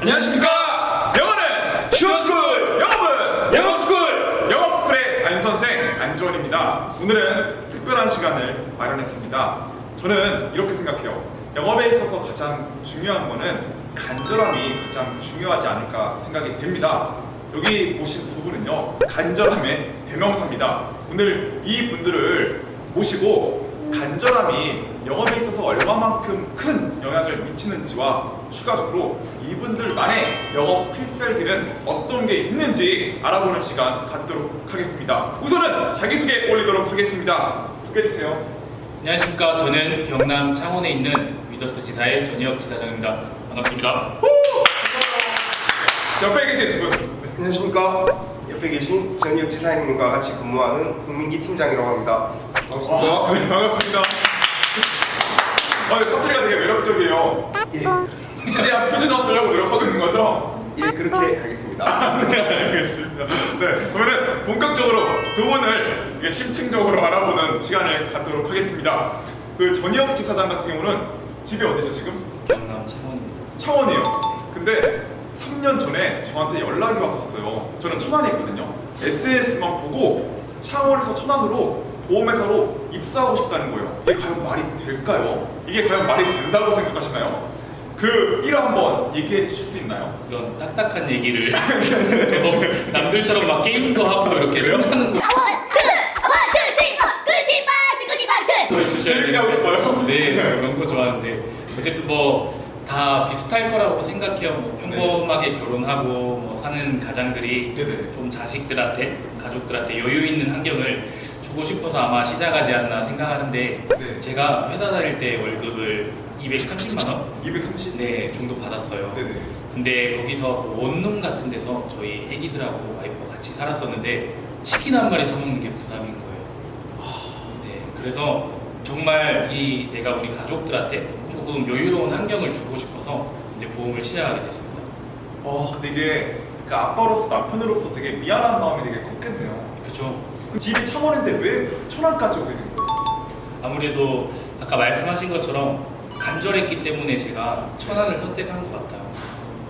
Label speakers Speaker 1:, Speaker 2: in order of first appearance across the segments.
Speaker 1: 안녕하십니까. 영어는 슈어스쿨, 영업은 영업스쿨, 영업스쿨의 안선생 안주원입니다. 오늘은 특별한 시간을 마련했습니다. 저는 이렇게 생각해요. 영업에 있어서 가장 중요한 거는 간절함이 가장 중요하지 않을까 생각이 됩니다. 여기 보신 두 분은요, 간절함의 대명사입니다. 오늘 이 분들을 모시고 간절함이 영업에 있어서 얼마만큼 큰 영향을 미치는지와 추가적으로 이분들만의 영업 필살기는 어떤 게 있는지 알아보는 시간 갖도록 하겠습니다. 우선은 자기소개 올리도록 하겠습니다. 소개해주세요.
Speaker 2: 안녕하십니까. 저는 경남 창원에 있는 위더스 지사의 전희혁 지사장입니다. 반갑습니다.
Speaker 1: 옆에 계신 분.
Speaker 3: 안녕하십니까. 옆에 계신 전희혁 지사님과 같이 근무하는 홍민기 팀장이라고 합니다. 반갑습니다.
Speaker 1: 네, 반갑습니다. 사투리가 되게 매력적이에요.
Speaker 3: 예, 그렇습니다.
Speaker 1: 최대한 표준어쓰려고 노력하고 있는 거죠?
Speaker 3: 예, 그렇게 하겠습니다.
Speaker 1: 네, 알겠습니다. 네, 그러면 본격적으로 두 분을 이게 심층적으로 알아보는 시간을 갖도록 하겠습니다. 그 전희혁 기사장 같은 경우는 집이 어디죠 지금?
Speaker 2: 경남 창원입니다.
Speaker 1: 창원이에요. 근데 3년 전에 저한테 연락이 왔었어요. 저는 천안에 있거든요. SNS만 보고 창원에서 천안으로 보험회사로 입사하고 싶다는 거예요. 이게 과연 말이 될까요? 이게 과연 말이 된다고 생각하시나요? 그 일 한번 얘기해 주실 수 있나요?
Speaker 2: 이런 딱딱한 얘기를 저도 남들처럼 막 게임도 하고 이렇게
Speaker 1: 그래요?
Speaker 2: 신나는 거
Speaker 1: 재밌게 하고 싶어요?
Speaker 2: 네, 저 그런 거 좋아하는데 어쨌든 뭐 다 비슷할 거라고 생각해요. 뭐 평범하게 결혼하고 뭐 사는 가장들이
Speaker 1: 네네.
Speaker 2: 좀 자식들한테 가족들한테 여유 있는 환경을 주고 싶어서 아마 시작하지 않나 생각하는데
Speaker 1: 네.
Speaker 2: 제가 회사 다닐 때 월급을 230만 원
Speaker 1: 230?
Speaker 2: 네 정도 받았어요.
Speaker 1: 네네.
Speaker 2: 근데 거기서 또 원룸 같은 데서 저희 애기들하고 와이프가 같이 살았었는데 치킨 한 마리 사 먹는 게 부담인 거예요. 네, 그래서 정말 이 내가 우리 가족들한테 조금 여유로운 환경을 주고 싶어서 이제 보험을 시작하게 됐습니다.
Speaker 1: 근데 이게 그 아빠로서 남편으로서 되게 미안한 마음이 되게 컸겠네요.
Speaker 2: 그죠?
Speaker 1: 그 집이 창원인데 왜 천안까지 오게 된 거예요?
Speaker 2: 아무래도 아까 말씀하신 것처럼 간절했기 때문에 제가 천안을 선택한 것 같아요.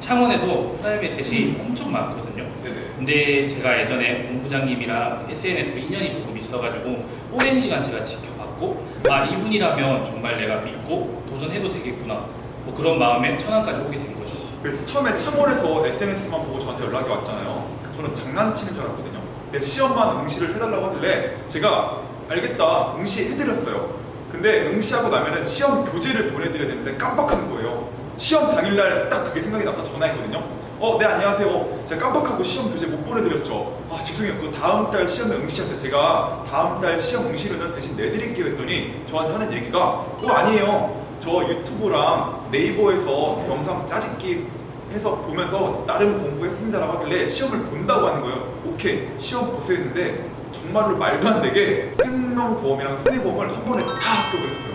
Speaker 2: 창원에도 프라임에셋이 엄청 많거든요.
Speaker 1: 네네.
Speaker 2: 근데 제가 예전에 본부장님이랑 SNS로 인연이 조금 있어가지고 오랜 시간 제가 지켜봤고 이분이라면 정말 내가 믿고 도전해도 되겠구나 뭐 그런 마음에 천안까지 오게 된 거죠.
Speaker 1: 그래서 처음에 창원에서 SNS만 보고 저한테 연락이 왔잖아요. 저는 장난치는 줄 알았거든요. 근데 시험만 응시를 해달라고 하길래 제가 알겠다 응시해드렸어요. 근데 응시하고 나면은 시험 교재를 보내드려야 되는데 깜빡하는 거예요. 시험 당일날 딱 그게 생각이 나서 전화했거든요. 네 안녕하세요. 제가 깜빡하고 시험 교재 못 보내드렸죠. 죄송해요. 그 다음 달 시험에 응시하세요. 제가 다음 달 시험 응시료는 대신 내드릴게요 했더니 저한테 하는 얘기가 아니에요. 저 유튜브랑 네이버에서 영상 짜집기 해서 보면서 나름 공부했습니다라고 하길래 시험을 본다고 하는 거예요. 오케이 시험 보세요 했는데 정말로 말도 안 되게 생명보험이랑 손해보험을 한 번에 다 합격을 했어요.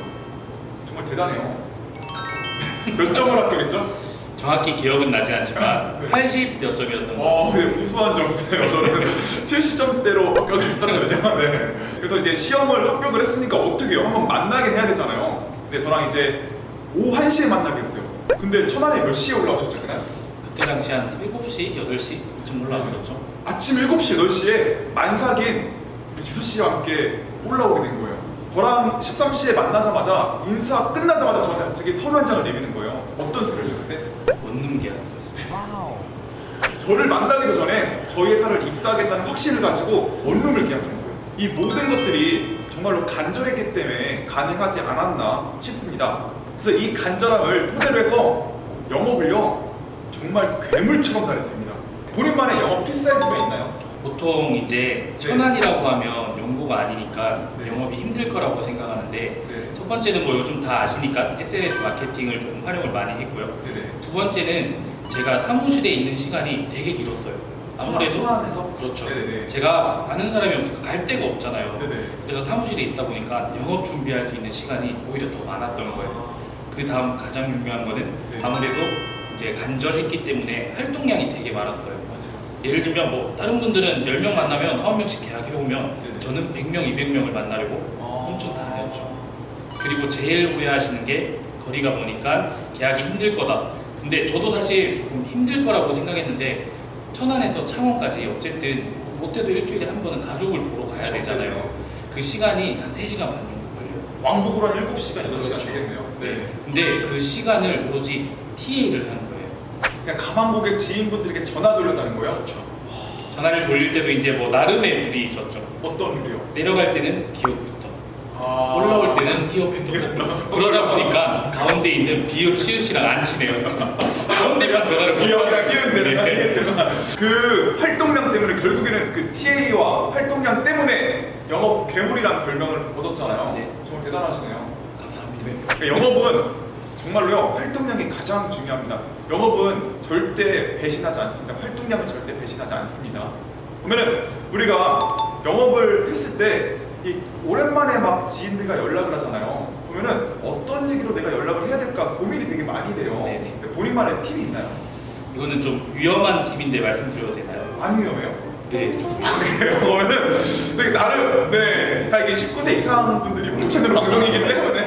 Speaker 1: 정말 대단해요. 몇 점을 합격했죠?
Speaker 2: 정확히 기억은 나지 않지만
Speaker 1: 네.
Speaker 2: 80 몇 점이었던 것 같아요.
Speaker 1: 네, 우수한 점수예요. 저는 70점대로 합격을 했었거든요. 네. 그래서 이제 시험을 합격을 했으니까 어떻게 해요? 한번 만나긴 해야 되잖아요. 근데 저랑 이제 오후 1시에 만나기로 했어요. 근데 천안에 몇 시에 올라오셨죠, 그날?
Speaker 2: 그때 당시 한 7시, 8시 쯤 올라왔었죠.
Speaker 1: 아침 7시, 8시에 만삭인 우리 지수 씨와 함께 올라오게 된 거예요. 저랑 13시에 만나자마자 인사 끝나자마자 저한테 갑자기 서류 한 장을 내미는 거예요. 어떤 서류를 주는데?
Speaker 2: 원룸 계약서였어요.
Speaker 1: 저를 만나기도 전에 저희 회사를 입사하겠다는 확신을 가지고 원룸을 계약한 거예요. 이 모든 것들이 정말로 간절했기 때문에 가능하지 않았나 싶습니다. 그래서 이 간절함을 토대로 해서 영업을요 정말 괴물처럼 잘했습니다. 본인만의 영업 필살기가 있나요?
Speaker 2: 보통 이제 천안이라고 하면 연고가 아니니까 영업이 힘들 거라고 생각하는데
Speaker 1: 네.
Speaker 2: 첫 번째는 뭐 요즘 다 아시니까 SNS 마케팅을 좀 활용을 많이 했고요.
Speaker 1: 네네.
Speaker 2: 두 번째는 제가 사무실에 있는 시간이 되게 길었어요. 아무래도
Speaker 1: 천안에서?
Speaker 2: 그렇죠.
Speaker 1: 네네.
Speaker 2: 제가 아는 사람이 없으니까 갈 데가 없잖아요.
Speaker 1: 네네.
Speaker 2: 그래서 사무실에 있다 보니까 영업 준비할 수 있는 시간이 오히려 더 많았던 거예요. 그 다음 가장 중요한 거는
Speaker 1: 네.
Speaker 2: 아무래도 이제 간절했기 때문에 활동량이 되게 많았어요.
Speaker 1: 맞아요.
Speaker 2: 예를 들면 뭐 다른 분들은 10명 만나면 9명씩 계약해오면
Speaker 1: 네네.
Speaker 2: 저는 100명, 200명을 만나려고 엄청 다녔죠. 그리고 제일 오해하시는 게 거리가 보니까 계약이 힘들 거다. 근데 저도 사실 조금 힘들 힘들 거라고 생각했는데 천안에서 창원까지 어쨌든 못해도 일주일에 한 번은 가족을 보러 가야
Speaker 1: 그렇죠.
Speaker 2: 되잖아요. 그 시간이 한 3시간 반 정도 걸려요.
Speaker 1: 왕복으로 한 7시간, 8시간
Speaker 2: 그렇죠.
Speaker 1: 되겠네요. 네.
Speaker 2: 근데 그 시간을 오로지 TA를 한 거예요.
Speaker 1: 그냥 가만 고객 지인분들에게 전화 돌렸다는 거예요?
Speaker 2: 그렇죠. 전화를 돌릴 때도 이제 뭐 나름의 룰이 있었죠.
Speaker 1: 어떤 일이요?
Speaker 2: 내려갈 때는 기업부터,
Speaker 1: 아...
Speaker 2: 올라올 때는 히읗부터 뽑고 그러다 보니까 가운데 있는 비읍 시읒이랑 안 치네요. 가운데만 전화를
Speaker 1: 기억이랑 끼는데
Speaker 2: 네.
Speaker 1: 그 활동량 때문에 결국에는 그 TA와 활동량 때문에 영업 괴물이란 별명을 얻었잖아요.
Speaker 2: 네.
Speaker 1: 정말 대단하시네요.
Speaker 2: 감사합니다.
Speaker 1: 그러니까 영업은 정말로요, 활동량이 가장 중요합니다. 영업은 절대 배신하지 않습니다. 활동량은 절대 배신하지 않습니다. 그러면은 우리가 영업을 했을 때 이 오랜만에 막 지인들과 연락을 하잖아요. 그러면은 어떤 얘기로 내가 연락을 해야 될까 고민이 되게 많이 돼요.
Speaker 2: 네네.
Speaker 1: 근데 본인만의 팁이 있나요?
Speaker 2: 이거는 좀 위험한 팁인데 말씀드려도 되나요?
Speaker 1: 안 위험해요?
Speaker 2: 네.
Speaker 1: 그래요? 그러면은 되게 나름 다 이게 19세 이상 분들이 보시는 방송이기 때문에